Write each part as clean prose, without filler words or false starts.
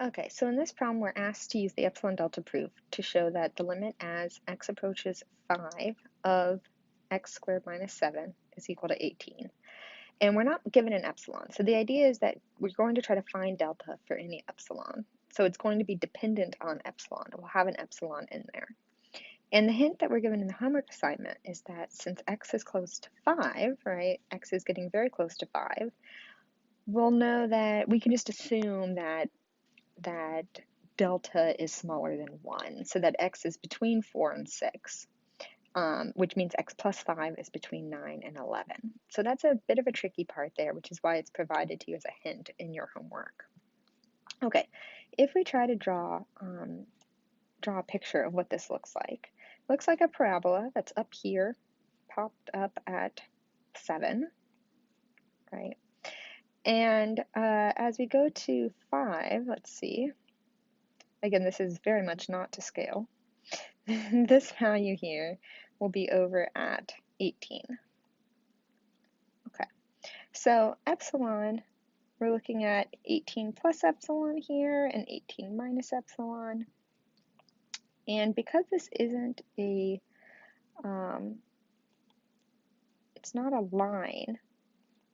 Okay, so in this problem, we're asked to use the epsilon-delta proof to show that the limit as x approaches 5 of x squared minus 7 is equal to 18. And we're not given an epsilon. So the idea is that we're going to try to find delta for any epsilon. So it's going to be dependent on epsilon. We'll have an epsilon in there. And the hint that we're given in the homework assignment is that since x is close to 5, right, x is getting very close to 5, we'll know that we can just assume that delta is smaller than 1, so that x is between 4 and 6, which means x plus 5 is between 9 and 11. So that's a bit of a tricky part there, which is why it's provided to you as a hint in your homework. Okay, if we try to draw a picture of what this looks like a parabola that's up here, popped up at 7, right? And as we go to 5, let's see. Again, this is very much not to scale. This value here will be over at 18. Okay, so epsilon, we're looking at 18 plus epsilon here and 18 minus epsilon. And because this isn't a, it's not a line,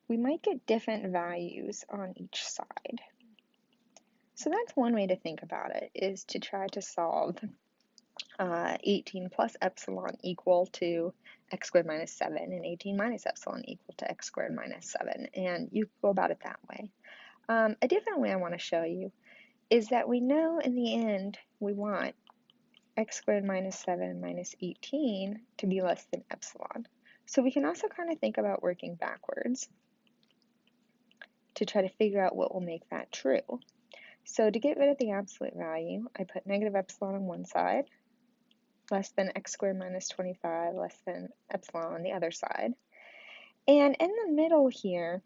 we might get different values on each side. So that's one way to think about it, is to try to solve 18 plus epsilon equal to x squared minus 7 and 18 minus epsilon equal to x squared minus 7, and you go about it that way. A different way I want to show you is that we know in the end we want x squared minus 7 minus 18 to be less than epsilon. So we can also kind of think about working backwards to try to figure out what will make that true. So to get rid of the absolute value, I put negative epsilon on one side, less than x squared minus 25, less than epsilon on the other side. And in the middle here,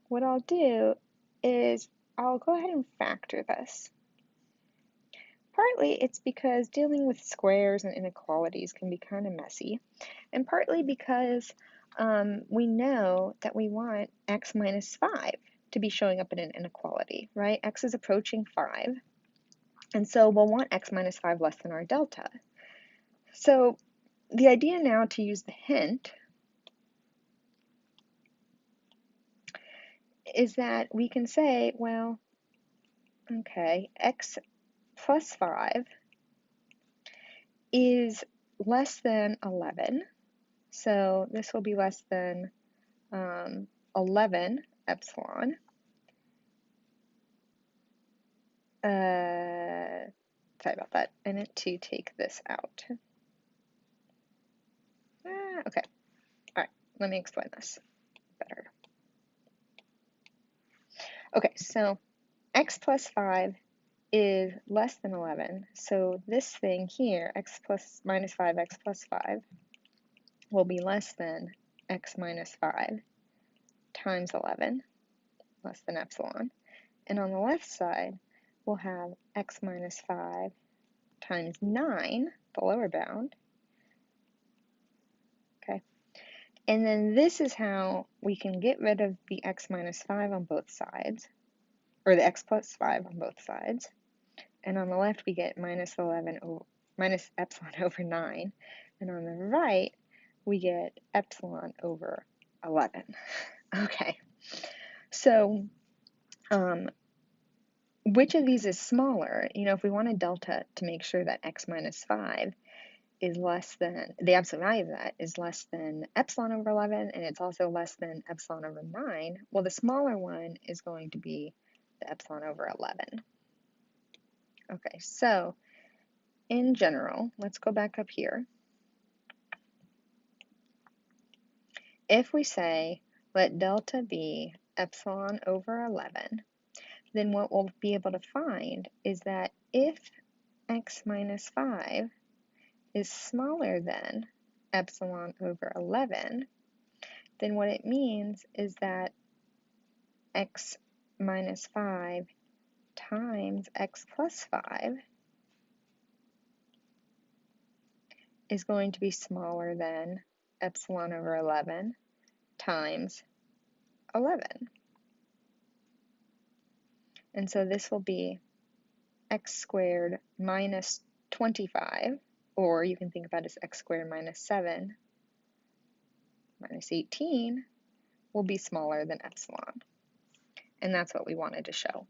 what I'll do is I'll go ahead and factor this. Partly it's because dealing with squares and inequalities can be kind of messy, and partly because we know that we want x minus 5 to be showing up in an inequality, right? X is approaching 5, and so we'll want x minus 5 less than our delta. So the idea now to use the hint is that we can say, well, okay, x plus 5 is less than 11, so this will be less than 11 epsilon. Sorry about that, I meant to take this out. Okay, all right, let me explain this better. Okay, so x plus 5 is less than 11, so this thing here, x plus minus 5, x plus 5, will be less than x minus 5 times 11, less than epsilon. And on the left side, we'll have x minus 5 times 9, the lower bound. Okay, and then this is how we can get rid of the x minus 5 on both sides, or the x plus 5 on both sides. And on the left, we get minus epsilon over 9. And on the right, we get epsilon over 11. Okay, so which of these is smaller? You know, if we want a delta to make sure that x minus 5 is less than, the absolute value of that is less than epsilon over 11, and it's also less than epsilon over 9, well, the smaller one is going to be the epsilon over 11. Okay, so in general, let's go back up here. If we say let delta be epsilon over 11, then what we'll be able to find is that if x minus 5 is smaller than epsilon over 11, then what it means is that x minus 5 times x plus 5 is going to be smaller than epsilon over 11 times 11. And so this will be x squared minus 25, or you can think about it as x squared minus 7 minus 18, will be smaller than epsilon. And that's what we wanted to show.